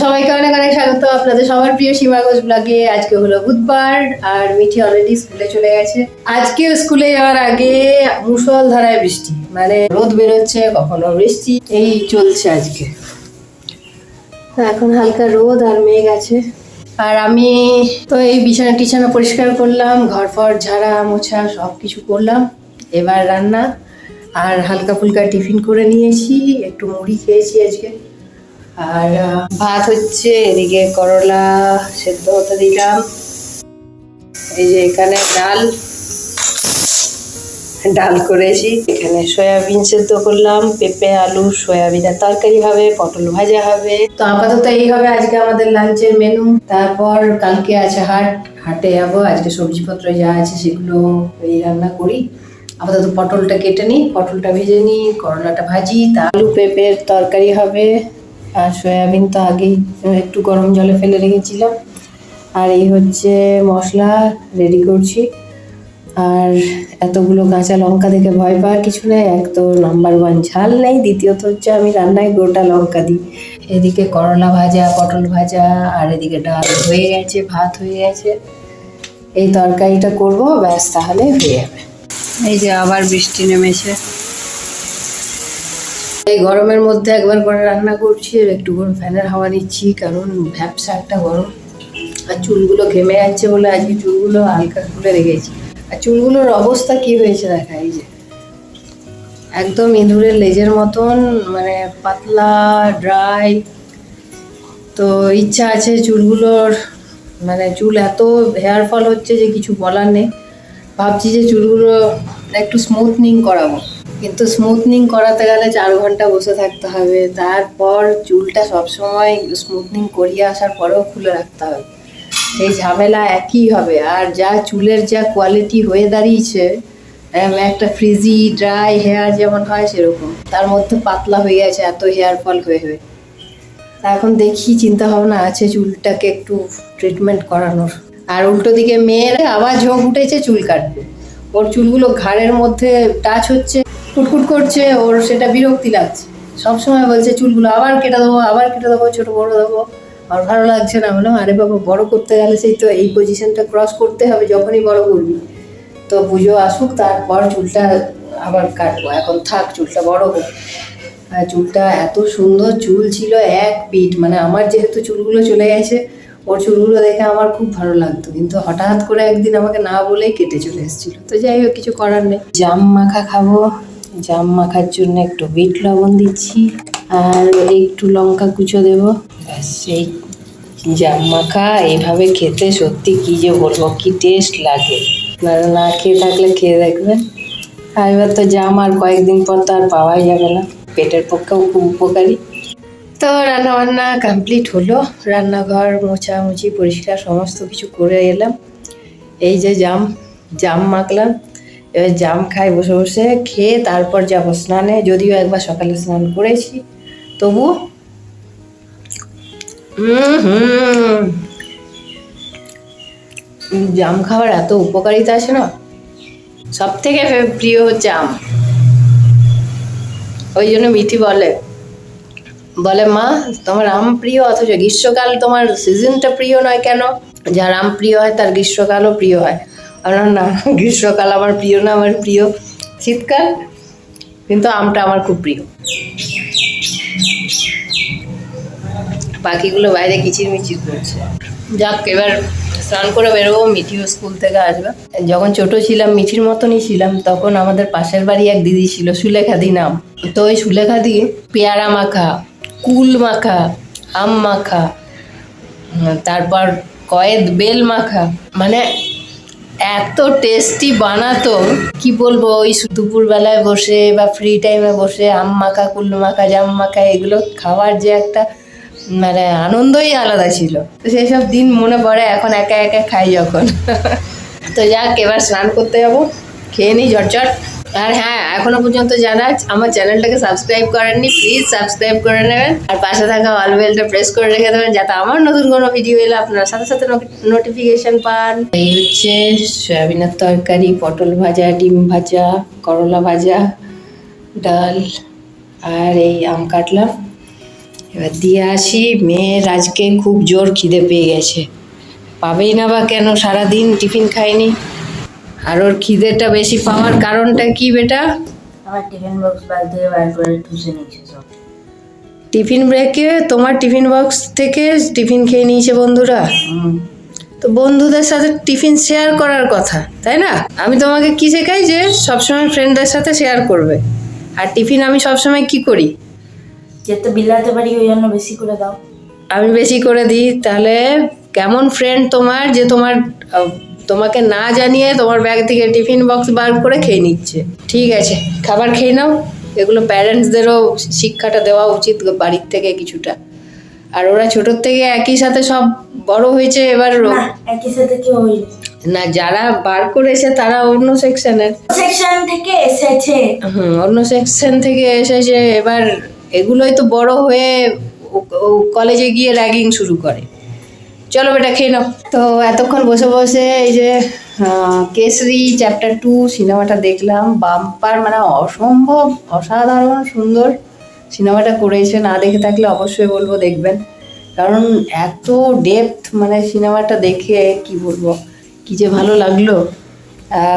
সবাইকে অনেক অনেক স্বাগত আপনাদের সবার প্রিয় সীমা ঘোষ ব্লগে। আজকে হলো বুধবার আর মিঠি অলরেডি স্কুলে চলে গেছে। আজকেও স্কুলে যাওয়ার আগে মুষলধারায় বৃষ্টি, মানে রোদ বেরোচ্ছে কখনো বৃষ্টি, এই চলছে আজকে। এখন হালকা রোদ আর মেঘ আছে। আর আমি তো এই বিছানা টিছানা পরিষ্কার করলাম, ঘর ফর ঝাড়া মোছা সব কিছু করলাম। এবার রান্না, আর হালকা ফুলকা টিফিন করে নিয়েছি, একটু মুড়ি খেয়েছি আজকে। আর ভাত হচ্ছে, এদিকে করলা সেদ্ধ হতে দিলাম। এই যে এখানে ডাল করেছি, এখানে সয়াবিন সেদ্ধ করলাম, পেঁপে আলু সয়াবিনের তরকারি হবে, পটল ভাজা হবে। তো আপাতত এই হবে আজকে আমাদের লাঞ্চের মেনু। তারপর কালকে আছে হাটে যাবো, আজকে সবজিপত্র যা আছে সেগুলো এই রান্না করি। আপাতত পটলটা কেটে নিই, পটলটা ভেজে নিই, করলাটা ভাজি, আলু পেঁপের তরকারি হবে। আর সয়াবিন তো আগেই একটু গরম জলে ফেলে রেখেছিলাম। আর এই হচ্ছে মশলা রেডি করছি। আর এতগুলো কাঁচা লঙ্কা দেখে ভয় পাওয়ার কিছু নেই। এক তো নাম্বার 1 ঝাল নেই, দ্বিতীয়ত হচ্ছে আমি রান্নায় গোটা লঙ্কা দিই। এদিকে করলা ভাজা, পটল ভাজা, আর এদিকে ডাল হয়ে গেছে, ভাত হয়ে গেছে। এই তরকারিটা করব, ব্যাস তাহলে হয়ে যাবে। এই যে আবার বৃষ্টি নেমেছে। এই গরমের মধ্যে একবার করে রান্না করছি আর একটু করে ফ্যানের হাওয়া নিচ্ছি, কারণ ভ্যাপসা একটা গরম। আর চুলগুলো ঘেমে যাচ্ছে বলে আজকে চুলগুলো হালকা খুলে রেখেছি। আর চুলগুলোর অবস্থা কি হয়েছে দেখা, এই যে একদম ইঁদুরের লেজের মতন, মানে পাতলা ড্রাই। তো ইচ্ছা আছে চুলগুলোর, মানে চুল এত হেয়ার ফল হচ্ছে যে কিছু বলার নেই। ভাবছি যে চুলগুলো একটু স্মুথনিং করাবো, কিন্তু স্মুথনিং করাতে গেলে 4 ঘন্টা বসে থাকতে হবে। তারপর চুলটা সবসময় স্মুথনিং করিয়ে আসার পরেও খুলে রাখতে হবে, এই ঝামেলা একই হবে। আর যা চুলের যা কোয়ালিটি হয়ে দাঁড়িয়েছে, একটা ফ্রিজি ড্রাই হেয়ার যেমন হয় সেরকম, তার মধ্যে পাতলা হয়ে গেছে এত হেয়ার ফল হয়ে হয়ে। তা এখন দেখি, চিন্তা ভাবনা আছে চুলটাকে একটু ট্রিটমেন্ট করানোর। আর উল্টো দিকে মেয়ের আবার ঝোঁক উঠেছে চুল কাটবে। ওর চুলগুলো ঘাড়ের মধ্যে টাচ হচ্ছে, কুটকুট করছে, ওর সেটা বিরক্তি লাগছে। সবসময় বলছে চুলগুলো আবার কেটে দেবো, আবার কেটে দেবো, ছোটো বড়ো দেবো। আর ভালো লাগছে না। বললাম আরে বাবা, বড় করতে গেলে সেই তো এই পজিশনটা ক্রস করতে হবে যখনই বড় করবি। তো পুজো আসুক, তারপর চুলটা আবার কাটবো, এখন থাক চুলটা বড় হোক। আর চুলটা এত সুন্দর চুল ছিল, এক পিঠ, মানে আমার যেহেতু চুলগুলো চলে গেছে, ওর চুলগুলো দেখে আমার খুব ভালো লাগতো। কিন্তু হঠাৎ করে একদিন আমাকে না বলেই কেটে চলে এসেছিল। তো যাই হোক, কিছু করার নেই। জাম মাখা খাবো, জাম মাখার জন্য একটু বিট লবণ দিচ্ছি আর একটু লঙ্কা কুচো দেবো, ব্যাস। এই জাম মাখা এইভাবে খেতে সত্যি কি যে বলবো, কি টেস্ট লাগে। আপনারা না খেয়ে থাকলে খেয়ে দেখবেন। আর এবার তো জাম আর কয়েকদিন পর তো আর পাওয়াই যাবে না, পেটের পক্ষেও খুব উপকারী। তো রান্না বান্না কমপ্লিট হলো, রান্নাঘর মোছামুছি পরিষ্কার সমস্ত কিছু করে এলাম। এই যে জাম মাখলাম, এবার জাম খাই বসে বসে, খেয়ে তারপর যাবো স্নানে। যদিও একবার সকালে স্নান করেছি, তবু জাম খাওয়ার এত উপকারিতা আছে না। সব থেকে প্রিয় হচ্ছে আম। ওই জন্য মিঠি বলে মা তোমার আম প্রিয়, অথচ গ্রীষ্মকাল তোমার সিজনটা প্রিয় নয় কেন? যার আম প্রিয় হয় তার গ্রীষ্মকালও প্রিয় হয়। না, গ্রীষ্মকাল আমার প্রিয় না, আমার প্রিয় শীতকাল, কিন্তু আমটা আমার খুব প্রিয়। পাখিগুলো বাইরে কিচিরমিচির করছে। যাক, এবার স্নান করে বেরোবো, মিঠিও স্কুল থেকে আসবে। যখন ছোট ছিলাম, মিঠির মতনই ছিলাম, তখন আমাদের পাশের বাড়ি এক দিদি ছিল, সুলেখাদি নাম। তো ওই সুলেখাদি পেয়ারা মাখা, কুল মাখা, আম মাখা, তারপর কয়েদ বেল মাখা, মানে এত টেস্টি বানাতো, কি বলবো। ওই দুপুরবেলায় বসে বা ফ্রি টাইমে বসে আম মাখা, কুল মাখা, জাম মাখা, এগুলো খাওয়ার যে একটা মানে আনন্দই আলাদা ছিল। তো সেই সব দিন মনে পড়ে এখন একা একা খাই যখন। তো যাক, এবার স্নান করতে যাবো, খেয়ে নিই ঝটঝট। আর হ্যাঁ, এখনো পর্যন্ত যারা আমার চ্যানেলটাকে সাবস্ক্রাইব করেননি, প্লিজ সাবস্ক্রাইব করে নেবেন। আর পাশে থাকা অল বেলটা প্রেস করে রেখে দেবেন, যাতে আমার নতুন কোনো ভিডিও এলে আপনারা সাথে সাথে নোটিফিকেশন পান। এই হচ্ছে সয়াবিনের তরকারি, পটল ভাজা, ডিম ভাজা, করলা ভাজা, ডাল, আর এই আম কাটলাম। এবার দিয়ে আসি। মেয়ের আজকে খুব জোর খিদে পেয়ে গেছে, পাবেই না বা কেন, সারাদিন টিফিন খায়নি। আর ওর খিদেটা বেশি পাওয়ার কারণটা কি বেটা? আমার টিফিন বক্স ব্যাগ থেকে বার করে ঠুসে নিচ্ছে সব। টিফিন ব্রেকে তোমার টিফিন বক্স থেকে টিফিন খেয়ে নিয়েছে বন্ধুরা। তো বন্ধুদের সাথে টিফিন শেয়ার করার কথা, তাই না? আমি তোমাকে কি শেখাই যে সবসময় ফ্রেন্ডদের সাথে শেয়ার করবে, আর টিফিন আমি সবসময় কি করি, যেতে বিলাতে পারি ওই জন্য বেশি করে দাও। আমি বেশি করে দিই। তাহলে কেমন ফ্রেন্ড তোমার যে তোমাকে না জানিয়ে তোমার ব্যাগ থেকে টিফিন বক্স বার করে খেয়ে নিচ্ছে। ঠিক আছে, খাবার খেয়ে নাও। এগুলো প্যারেন্টসদেরও শিক্ষাটা দেওয়া উচিত বাড়ির থেকে কিছুটা। আর ওরা ছোটোর থেকে একই সাথে সব বড় হয়েছে, এবার না, একই সাথে কি হইল না, যারা বার করেছে তারা অন্য সেকশন থেকে এসেছে। অন্য সেকশন থেকে এসেছে। এবার এগুলোই তো বড় হয়ে কলেজে গিয়ে র্যাগিং শুরু করে। চলো বেটা খেয়ে নাও। তো এতক্ষণ বসে বসে এই যে কেসরি চ্যাপ্টার 2 সিনেমাটা দেখলাম। বাম্পার, মানে অসম্ভব অসাধারণ সুন্দর সিনেমাটা করেছে। না দেখে থাকলে অবশ্যই বলবো দেখবেন, কারণ এত ডেপথ, মানে সিনেমাটা দেখে কি বলবো, কি যে ভালো লাগলো।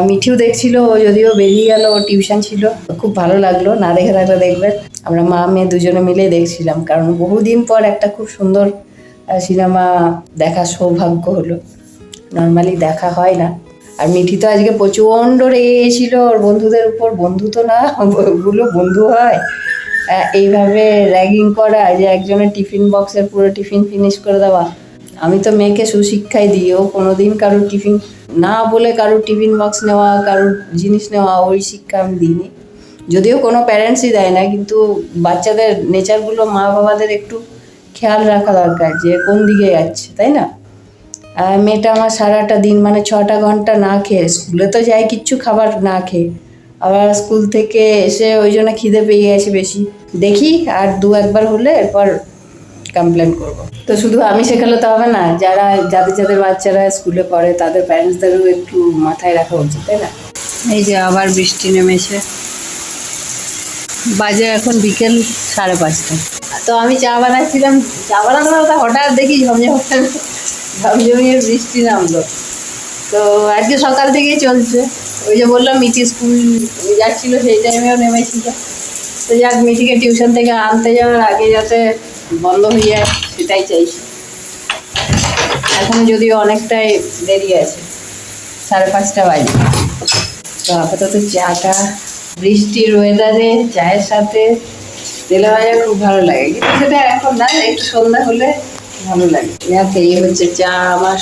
মিঠিও দেখছিল, ও যদিও বেরিয়ে গেল, ও টিউশন ছিল। খুব ভালো লাগলো, না দেখে থাকলে দেখবেন। আমরা মা মেয়ে দুজনে মিলে দেখছিলাম, কারণ বহুদিন পর একটা খুব সুন্দর সিনেমা দেখার সৌভাগ্য হলো। নর্মালি দেখা হয় না। আর মিঠি তো আজকে প্রচণ্ড রেগে গেছিলো ওর বন্ধুদের উপর। বন্ধু তো না, ওগুলো বন্ধু হয়? এইভাবে র্যাগিং করা, যে একজনের টিফিন বক্সের পুরো টিফিন ফিনিশ করে দেওয়া। আমি তো মেয়েকে সুশিক্ষাই দিই, ও কোনোদিন কারোর টিফিন না বলে কারোর টিফিন বক্স নেওয়া, কারোর জিনিস নেওয়া, ওই শিক্ষা আমি দিইনি। যদিও কোনো প্যারেন্টসই দেয় না, কিন্তু বাচ্চাদের নেচারগুলো মা বাবাদের একটু খেয়াল রাখা দরকার, যে কোন দিকে যাচ্ছে, তাই না? মেয়েটা আমার সারাটা দিন, মানে 6টা ঘন্টা না খেয়ে, স্কুলে তো যাই কিচ্ছু খাবার না খেয়ে, আবার স্কুল থেকে এসে ওই জন্য খিদে পেয়ে গেছে বেশি। দেখি আর 2-1বার হলে এরপর কমপ্লেন করব। তো শুধু আমি শেখালে তো হবে না, যাদের বাচ্চারা স্কুলে পড়ে তাদের প্যারেন্টসদেরও একটু মাথায় রাখা উচিত, তাই না? এই যে আবার বৃষ্টি নেমেছে, বাজে এখন বিকেল 5:30। তো আমি চা বানাচ্ছিলাম, চা বানাতে হঠাৎ দেখি ঝমঝমিয়ে বৃষ্টি নামলো। তো আজকে সকাল থেকেই চলছে। ওই যে বললাম মিঠি স্কুল যাচ্ছিলো, সেই টাইমেও নেমেছিল। তো যাক, মিঠিকে টিউশন থেকে আনতে যাওয়ার আগে যাতে বন্ধ হয়ে যায় সেটাই চাইছি। এখন যদিও অনেকটাই দেরি আছে, 5:30 বাজে। তো আপাতত চাটা, বৃষ্টির ওয়েদারে চায়ের সাথে তেলে ভাজা খুব ভালো লাগে, কিন্তু সেটা এখন না, একটু সন্ধ্যা হলে ভালো লাগে। এই হচ্ছে চা আমার।